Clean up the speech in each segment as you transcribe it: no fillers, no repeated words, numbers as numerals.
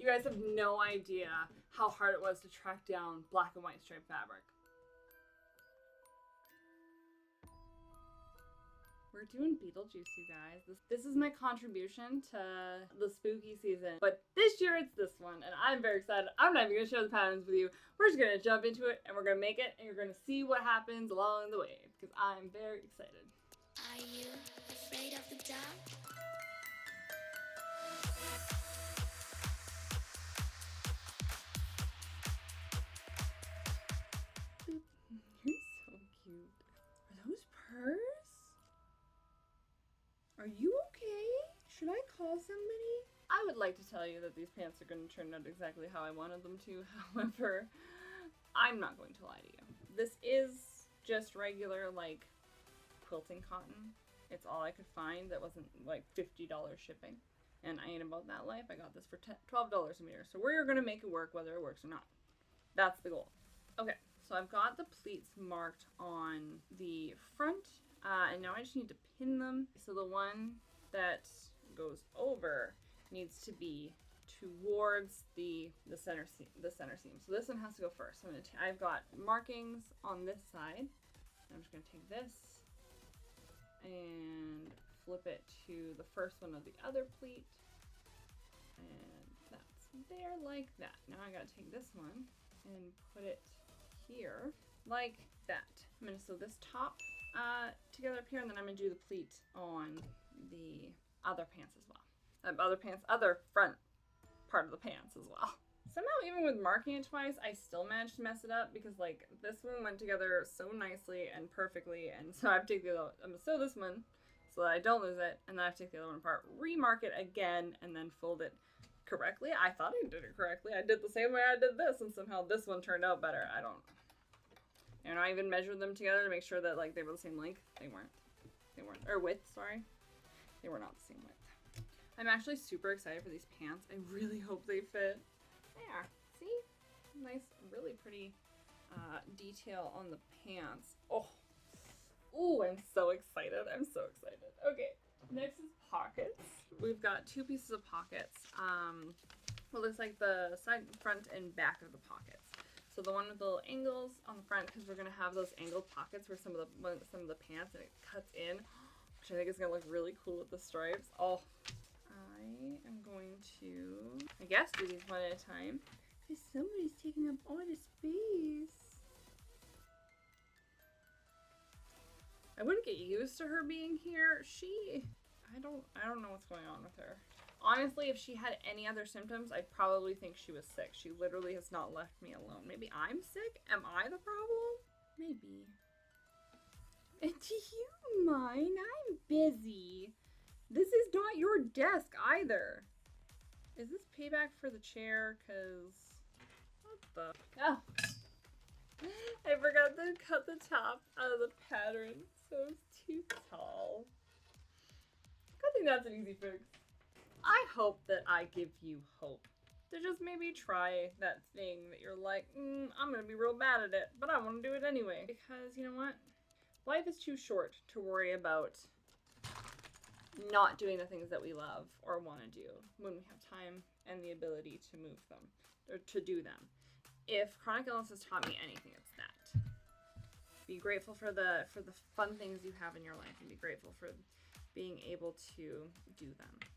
You guys have no idea how hard it was to track down black and white striped fabric. We're doing Beetlejuice, you guys. This is my contribution to the spooky season. But this year it's this one, and I'm very excited. I'm not even gonna share the patterns with you. We're just gonna jump into it, and we're gonna make it, and you're gonna see what happens along the way, because I'm very excited. Are you afraid of the dark? You're so cute. Are those purrs? Are you okay? Should I call somebody? I would like to tell you that these pants are going to turn out exactly how I wanted them to. However, I'm not going to lie to you. This is just regular, like, quilting cotton. It's all I could find that wasn't, like, $50 shipping. And I ain't about that life. I got this for $12 a meter. So we're going to make it work whether it works or not. That's the goal. Okay, so I've got the pleats marked on the front. And now I just need to pin them. So the one that goes over needs to be towards the center seam. So this one has to go first. So I've got markings on this side. I'm just gonna take this and flip it to the first one of the other pleat. And that's there like that. Now I gotta take this one and put it here like that. I'm gonna sew this top together up here, and then I'm gonna do the pleat on the other pants as well. Other front part of the pants as well. Somehow, even with marking it twice, I still managed to mess it up because, like, this one went together so nicely and perfectly, and so I have to take the other. I'm gonna sew this one so that I don't lose it, and then I have to take the other one apart, remark it again, and then fold it correctly. I thought I did it correctly. I did the same way I did this, and somehow this one turned out better. I don't. And I even measured them together to make sure that, like, they were the same length. They weren't. Or width, sorry. They were not the same width. I'm actually super excited for these pants. I really hope they fit. There. See? Nice, really pretty detail on the pants. Oh. Ooh, I'm so excited. I'm so excited. Okay. Next is pockets. We've got two pieces of pockets. What looks like the side, front, and back of the pockets. So the one with the little angles on the front, because we're gonna have those angled pockets for some of the pants, and it cuts in, which I think is gonna look really cool with the stripes. Oh, I am going to, I guess, do these one at a time, because somebody's taking up all the space. I wouldn't get used to her being here. I don't know what's going on with her. Honestly, if she had any other symptoms, I'd probably think she was sick. She literally has not left me alone. Maybe I'm sick? Am I the problem? Maybe. And do you mind? I'm busy. This is not your desk either. Is this payback for the chair? Cause what the? Oh. I forgot to cut the top out of the pattern, so it's too tall. I think that's an easy fix. I hope that I give you hope to just maybe try that thing that you're like, I'm gonna be real bad at it, but I want to do it anyway. Because you know what? Life is too short to worry about not doing the things that we love or want to do when we have time and the ability to move them or to do them. If chronic illness has taught me anything, it's that. Be grateful for the fun things you have in your life, and be grateful for being able to do them.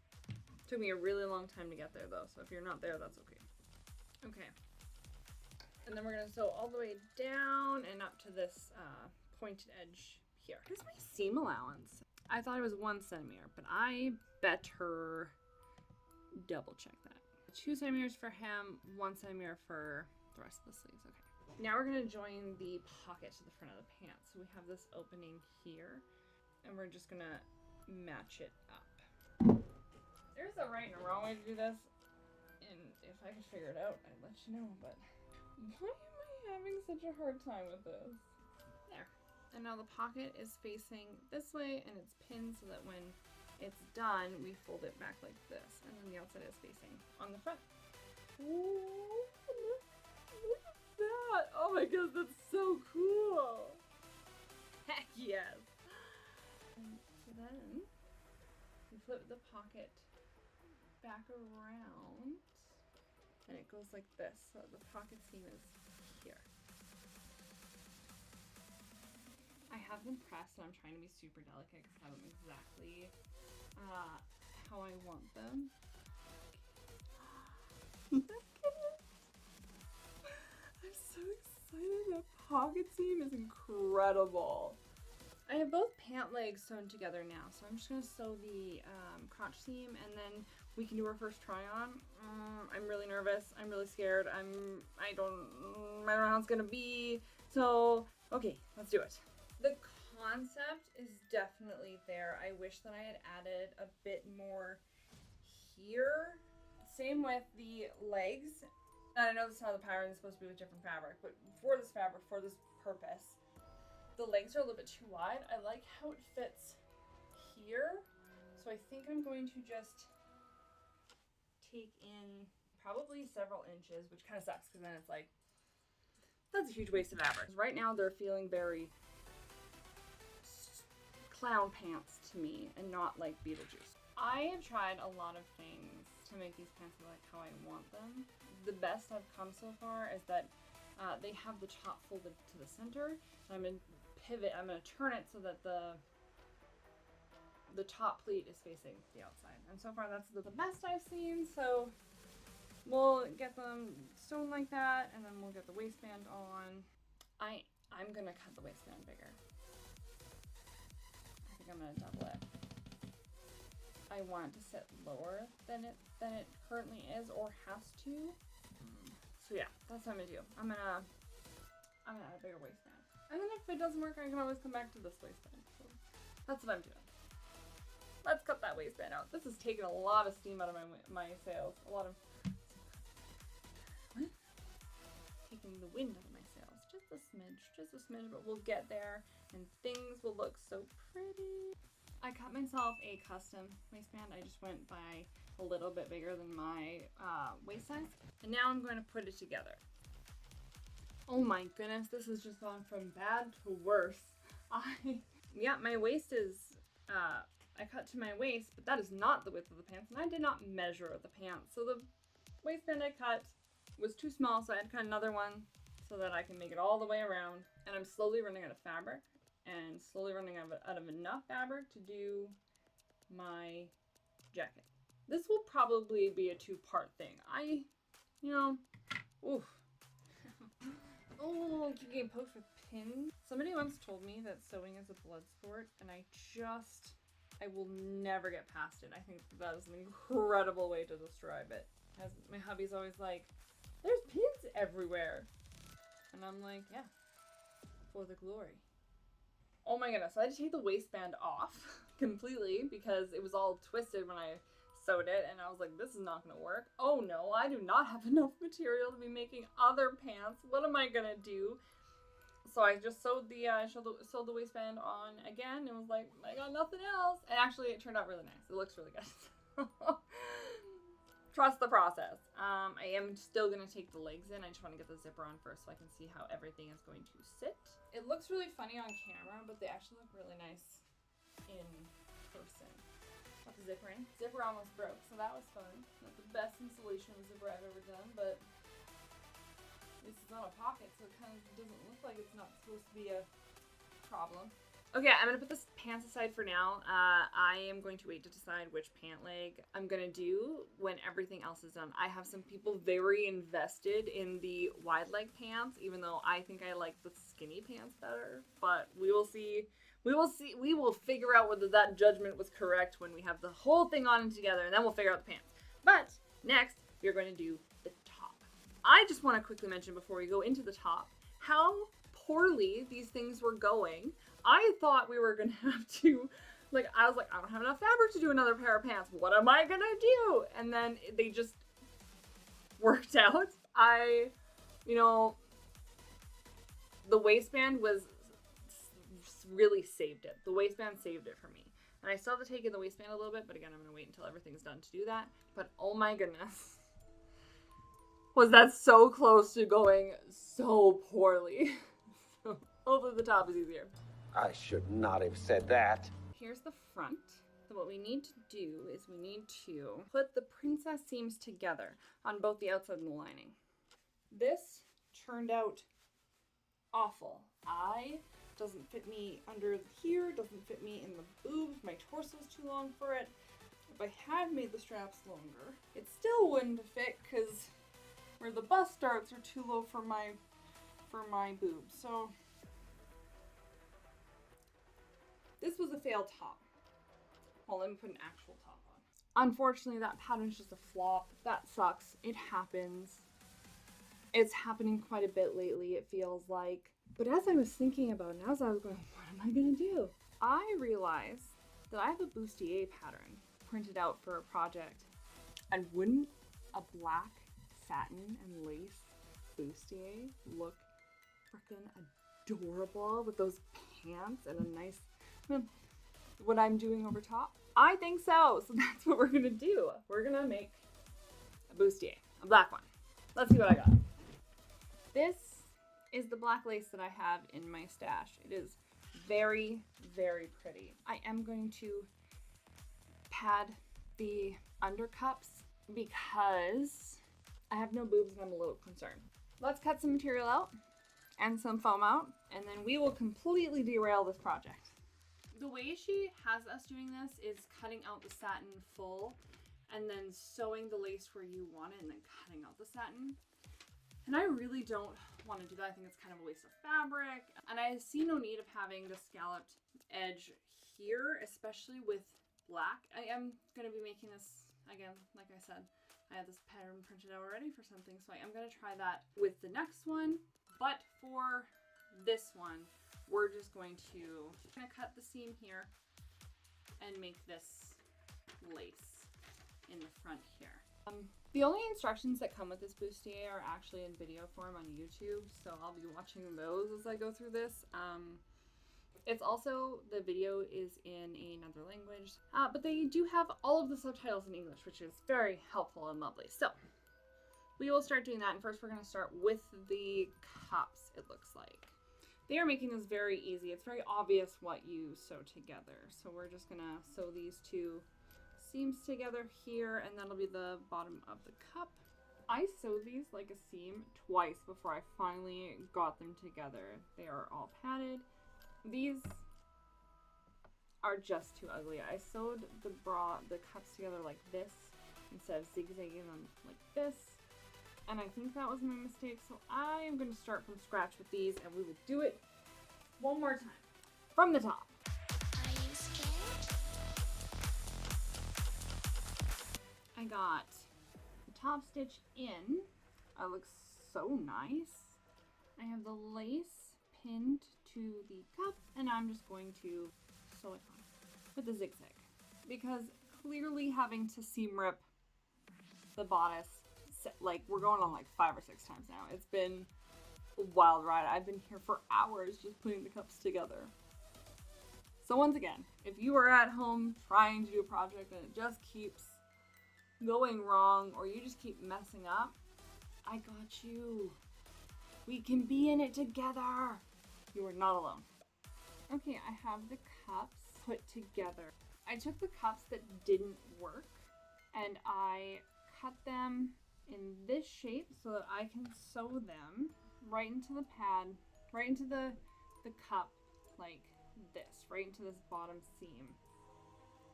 Took me a really long time to get there though, so if you're not there, that's okay. Okay. And then we're gonna sew all the way down and up to this pointed edge here. Here's my seam allowance. I thought it was 1 centimeter, but I better double check that. 2 centimeters for hem, 1 centimeter for the rest of the sleeves. Okay. Now we're gonna join the pocket to the front of the pants. So we have this opening here, and we're just gonna match it up. There's a right and a wrong way to do this, and if I could figure it out, I'd let you know, but why am I having such a hard time with this? There. And now the pocket is facing this way, and it's pinned so that when it's done, we fold it back like this, and then the outside is facing on the front. Ooh, look at that! Oh my god, that's so cool! Heck yes! And so then, we flip the pocket back around, goes like this, so the pocket seam is here. I have them pressed, and I'm trying to be super delicate because I have them exactly how I want them. Look at it! I'm so excited. That pocket seam is incredible. I have both pant legs sewn together now, so I'm just gonna sew the crotch seam, and then we can do our first try on. I'm really nervous. I'm really scared. I don't know how it's gonna be. So, okay, let's do it. The concept is definitely there. I wish that I had added a bit more here. Same with the legs. And I know this is how the pattern is supposed to be with different fabric, but for this fabric, for this purpose, the legs are a little bit too wide. I like how it fits here. So I think I'm going to just take in probably several inches, which kind of sucks because then it's like, that's a huge waste of fabric. Right now they're feeling very clown pants to me and not like Beetlejuice. I have tried a lot of things to make these pants look like how I want them. The best I've come so far is that they have the top folded to the center. I'm going to pivot, I'm going to turn it so that the top pleat is facing the outside. And so far that's the best I've seen, so we'll get them sewn like that, and then we'll get the waistband on. I'm going to cut the waistband bigger. I think I'm going to double it. I want it to sit lower than it currently is or has to. So yeah, that's what I'm gonna do. I'm gonna add a bigger waistband. And then if it doesn't work, I can always come back to this waistband. So that's what I'm doing. Let's cut that waistband out. This has taken a lot of steam out of my sails. A lot of what? Taking the wind out of my sails. Just a smidge, but we'll get there and things will look so pretty. I cut myself a custom waistband. I just went by a little bit bigger than my waist size. And now I'm going to put it together. Oh my goodness, this has just gone from bad to worse. Yeah, my waist is, I cut to my waist, but that is not the width of the pants, and I did not measure the pants. So the waistband I cut was too small, so I had to cut another one so that I can make it all the way around. And I'm slowly running out of fabric. And slowly running out of enough fabric to do my jacket. This will probably be a two-part thing. Oof. Oh, keep getting poked with pins. Somebody once told me that sewing is a blood sport, and I will never get past it. I think that is an incredible way to describe it. As my hubby's always like, there's pins everywhere. And I'm like, yeah, for the glory. Oh my goodness, so I had to take the waistband off completely because it was all twisted when I sewed it, and I was like, this is not gonna work. Oh no, I do not have enough material to be making other pants. What am I gonna do? So I just sewed the waistband on again, and was like, I got nothing else. And actually it turned out really nice. It looks really good. Trust the process. I am still gonna take the legs in. I just want to get the zipper on first so I can see how everything is going to sit. It looks really funny on camera, but they actually look really nice in person. Got the zipper in. Zipper almost broke, so that was fun. Not the best installation of a zipper I've ever done, but this is not a pocket, so it kind of doesn't look like it's not supposed to be a problem. Okay, I'm gonna put this pants aside for now. I am going to wait to decide which pant leg I'm gonna do when everything else is done. I have some people very invested in the wide leg pants, even though I think I like the skinny pants better. But we will see. We will figure out whether that judgment was correct when we have the whole thing on together, and then we'll figure out the pants. But next, we're going to do the top. I just want to quickly mention before we go into the top how poorly these things were going. I thought we were going to have to, I was like, I don't have enough fabric to do another pair of pants. What am I going to do? And then they just worked out. The waistband really saved it. The waistband saved it for me. And I still have to take in the waistband a little bit, but again, I'm going to wait until everything's done to do that. But oh my goodness. Was that so close to going so poorly. So hopefully the top is easier. I should not have said that. Here's the front. The So what we need to do is we need to put the princess seams together on both the outside and the lining. This turned out awful. Doesn't fit me under here, doesn't fit me in the boobs, my torso's too long for it. If I had made the straps longer, it still wouldn't fit because where the bust starts are too low for my boobs. So this was a failed top. Well, let me put an actual top on. Unfortunately, that pattern's just a flop. That sucks. It happens. It's happening quite a bit lately, it feels like. But as I was thinking about it, as I was going, what am I gonna do? I realized that I have a bustier pattern printed out for a project. And wouldn't a black satin and lace bustier look freaking adorable with those pants and a nice, what I'm doing over top? I think so. So that's what we're gonna do. We're gonna make a bustier, a black one. Let's see what I got. This is the black lace that I have in my stash. It is very, very pretty. I am going to pad the undercups because I have no boobs and I'm a little concerned. Let's cut some material out and some foam out, and then we will completely derail this project. The way she has us doing this is cutting out the satin full and then sewing the lace where you want it and then cutting out the satin. And I really don't want to do that. I think it's kind of a waste of fabric. And I see no need of having the scalloped edge here, especially with black. I am going to be making this, again, like I said, I have this pattern printed out already for something, so I am going to try that with the next one. But for this one, we're just going to cut the seam here and make this lace in the front here. The only instructions that come with this bustier are actually in video form on YouTube, so I'll be watching those as I go through this. It's also, the video is in another language, but they do have all of the subtitles in English, which is very helpful and lovely. So we will start doing that, and first we're going to start with the cups, it looks like. They are making this very easy. It's very obvious what you sew together. So we're just going to sew these two seams together here, and that'll be the bottom of the cup. I sewed these like a seam twice before I finally got them together. They are all padded. These are just too ugly. I sewed the cups together like this instead of zigzagging them like this, and I think that was my mistake. So I am going to start from scratch with these, and we will do it one more time from the top. I got the top stitch in. It looks so nice. I have the lace pinned to the cup, and I'm just going to sew it on with a zigzag, because clearly having to seam rip the bodice, like we're going on like 5 or 6 times now. It's been a wild ride. I've been here for hours just putting the cups together. So once again, if you are at home trying to do a project and it just keeps going wrong, or you just keep messing up, I got you. We can be in it together. You are not alone. Okay, I have the cups put together. I took the cups that didn't work and I cut them in this shape so that I can sew them right into the pad, right into the cup, like this, right into this bottom seam.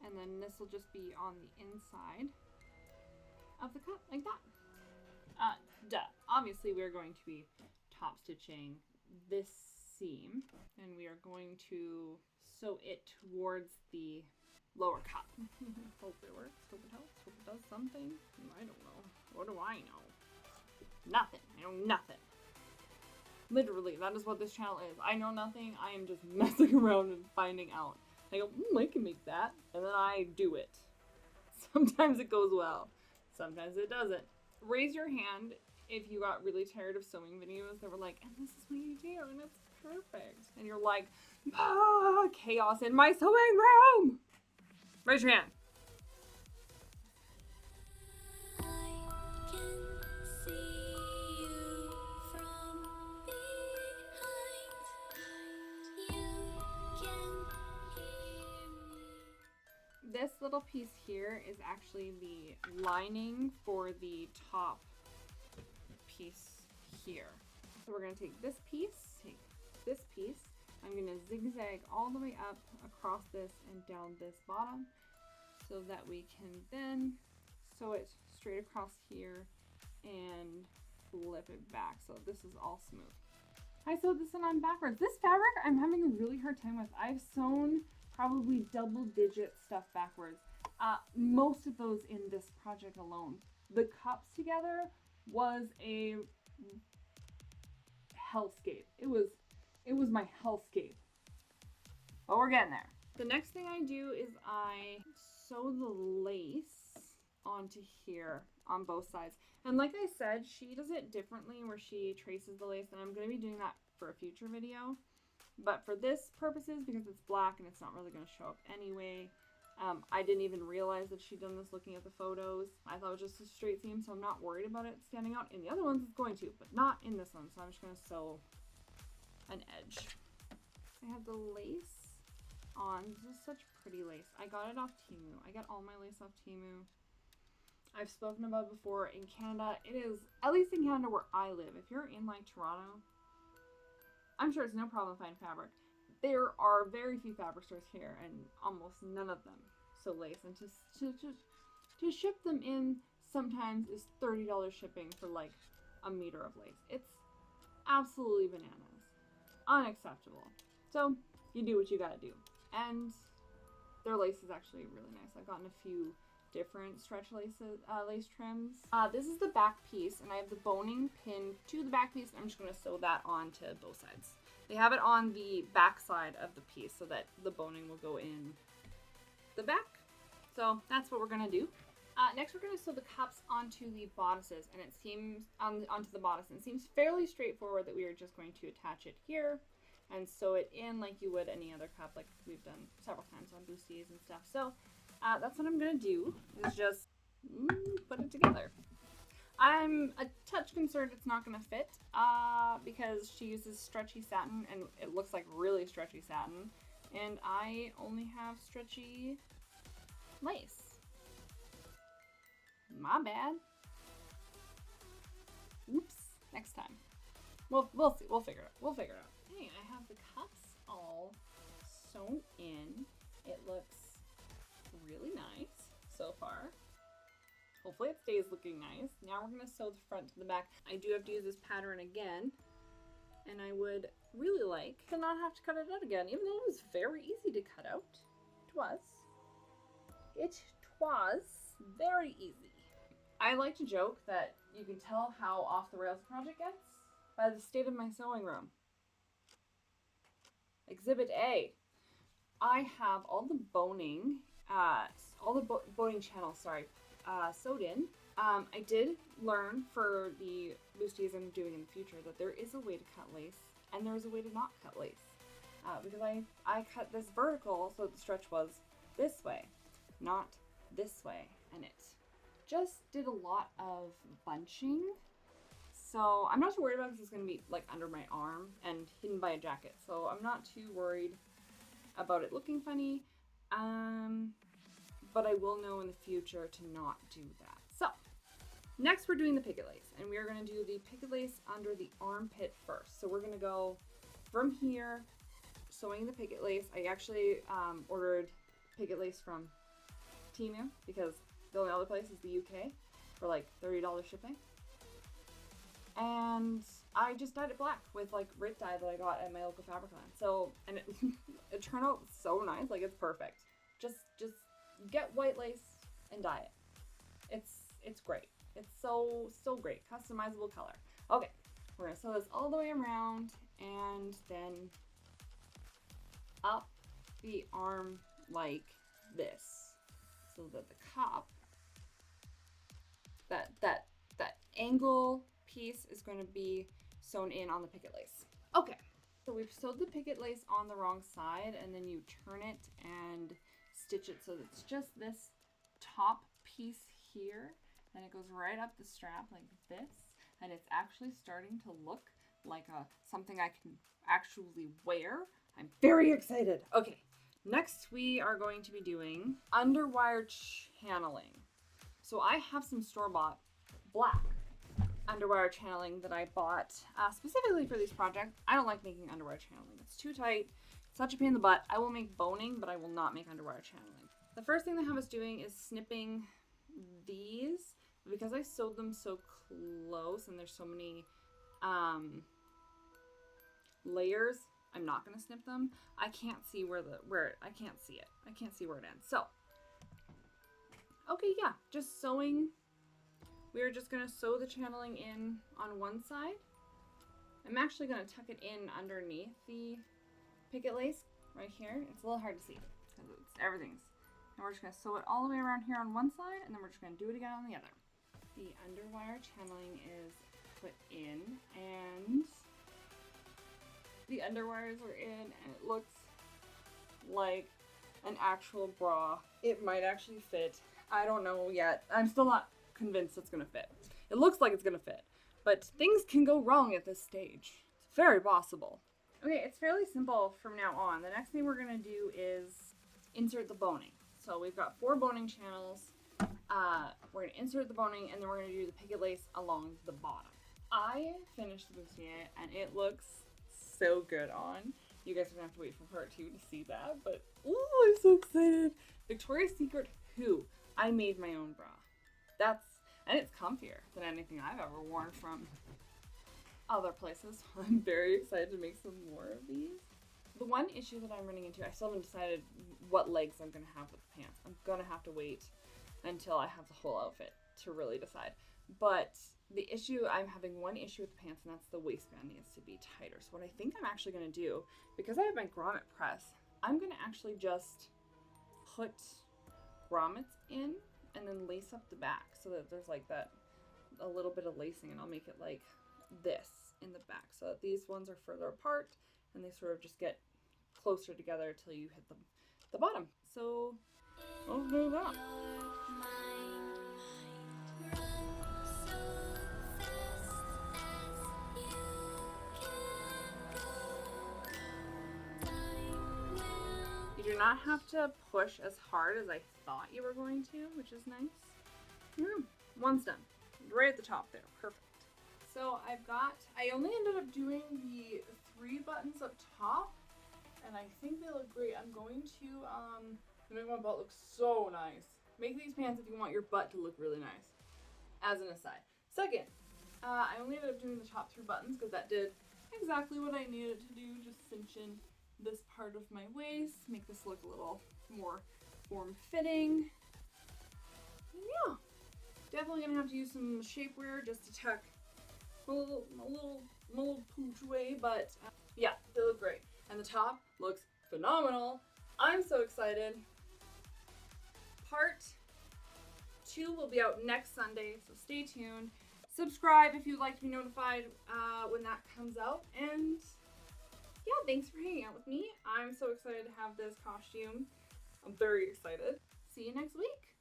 And then this will just be on the inside of the cup, like that. Obviously we're going to be top stitching this seam, and we are going to sew it towards the lower cup. Hope it works, hope it helps, hope it does something. I don't know. What do I know? Nothing. I know nothing. Literally, that is what this channel is. I know nothing. I am just messing around and finding out. I go, I can make that, and then I do it. Sometimes it goes well. Sometimes it doesn't. Raise your hand if you got really tired of sewing videos that were like, and this is what you do, and it's perfect. And you're like, chaos in my sewing room! Raise your hand. This little piece here is actually the lining for the top piece here. So we're going to take this piece, I'm going to zigzag all the way up across this and down this bottom so that we can then sew it straight across here and flip it back so this is all smooth. I sewed this one on backwards. This fabric I'm having a really hard time with. I've sewn probably double-digit stuff backwards. Most of those in this project alone. The cups together was a hellscape. It was my hellscape. But we're getting there. The next thing I do is I sew the lace onto here on both sides. And like I said, she does it differently where she traces the lace, and I'm going to be doing that for a future video. But for this purposes, because it's black and it's not really going to show up anyway, I didn't even realize that she'd done this looking at the photos. I thought it was just a straight seam, so I'm not worried about it standing out. In the other ones, it's going to, but not in this one. So I'm just going to sew an edge. I have the lace on. This is such pretty lace. I got it off Temu. I get all my lace off Temu. I've spoken about before, in Canada, it is, at least in Canada where I live, if you're in like Toronto, I'm sure it's no problem finding fabric. There are very few fabric stores here and almost none of them sew lace, and to ship them in sometimes is $30 shipping for like a meter of lace. It's absolutely bananas. Unacceptable. So you do what you gotta do. And their lace is actually really nice. I've gotten a few different stretch laces, lace trims. This is the back piece, and I have the boning pinned to the back piece, and I'm just going to sew that onto both sides. They have it on the back side of the piece so that the boning will go in the back. So that's what we're going to do. Next, we're going to sew the cups onto the bodices, and it seems onto the bodice, and it seems fairly straightforward that we are just going to attach it here and sew it in like you would any other cup, like we've done several times on Bustiers and stuff. So that's what I'm gonna do, is just put it together. I'm a touch concerned it's not gonna fit because she uses stretchy satin and it looks like really stretchy satin, and I only have stretchy lace. My bad. Oops. Next time. We'll see. We'll figure it out. We'll figure it out. Hey, I have the cups all sewn in. It looks really nice so far. Hopefully it stays looking nice. Now we're going to sew the front to the back. I do have to use this pattern again, and I would really like to not have to cut it out again, even though it was very easy to cut out. It was very easy. I like to joke that you can tell how off the rails the project gets by the state of my sewing room. Exhibit A. I have all the boning, boning channels, sewed in. I did learn for the Bustiers I'm doing in the future that there is a way to cut lace and there is a way to not cut lace. Because I cut this vertical so the stretch was this way, not this way, and it just did a lot of bunching. So I'm not too worried about it because it's going to be like under my arm and hidden by a jacket. So I'm not too worried about it looking funny. But I will know in the future to not do that. So next we're doing the picket lace, and we are going to do the picket lace under the armpit first. So we're going to go from here, sewing the picket lace. I actually ordered picket lace from Temu because the only other place is the UK for like $30 shipping. And I just dyed it black with like Rit dye that I got at my local fabric line. So, and it turned out so nice, like it's perfect. Just get white lace and dye it. It's great. It's so great. Customizable color. Okay, we're gonna sew this all the way around and then up the arm like this, so that the cup, that angle piece is going to be sewn in on the picket lace. Okay, so we've sewed the picket lace on the wrong side, and then you turn it and stitch it so that it's just this top piece here, and it goes right up the strap like this, and it's actually starting to look like something I can actually wear. I'm very excited. Okay, Next, we are going to be doing underwire channeling. So I have some store-bought black underwire channeling that I bought specifically for these projects. I don't like making underwire channeling. It's too tight. It's such a pain in the butt. I will make boning, but I will not make underwire channeling. The first thing they have us doing is snipping these. Because I sewed them so close and there's so many layers, I'm not going to snip them. I can't see I can't see it. I can't see where it ends. So, okay, yeah, just sewing. We are just going to sew the channeling in on one side. I'm actually going to tuck it in underneath the picket lace right here. It's a little hard to see because everything's. And we're just going to sew it all the way around here on one side, and then we're just going to do it again on the other. The underwire channeling is put in, and the underwires are in, and it looks like an actual bra. It might actually fit. I don't know yet. I'm still not convinced it's gonna fit. It looks like it's gonna fit, but things can go wrong at this stage. It's very possible. Okay, it's fairly simple from now on. The next thing we're gonna do is insert the boning. So we've got 4 boning channels. We're gonna insert the boning, and then we're gonna do the picket lace along the bottom. I finished the bustier, and it looks so good on. You guys are gonna have to wait for part 2 to see that, but ooh, I'm so excited. Victoria's Secret Who. I made my own bra. And it's comfier than anything I've ever worn from other places. I'm very excited to make some more of these. The one issue that I'm running into, I still haven't decided what legs I'm gonna have with the pants. I'm gonna have to wait until I have the whole outfit to really decide. But the issue, I'm having one issue with the pants, and that's the waistband needs to be tighter. So what I think I'm actually gonna do, because I have my grommet press, I'm gonna actually just put grommets in and then lace up the back so that there's like that, a little bit of lacing, and I'll make it like this in the back so that these ones are further apart and they sort of just get closer together until you hit the bottom. So I'll do that. You do not have to push as hard as I thought you were going to, which is nice. One's done. Right at the top there. Perfect. So I only ended up doing the 3 buttons up top, and I think they look great. I'm going to make my butt look so nice. Make these pants if you want your butt to look really nice, as an aside. Second, I only ended up doing the top 3 buttons because that did exactly what I needed to do, just cinch in this part of my waist, make this look a little more form-fitting. Yeah, definitely gonna have to use some shapewear just to tuck a little pooch away, but yeah, they look great. And the top looks phenomenal. I'm so excited. Part 2 will be out next Sunday, so stay tuned. Subscribe if you'd like to be notified when that comes out, and yeah, thanks for hanging out with me. I'm so excited to have this costume. I'm very excited. See you next week.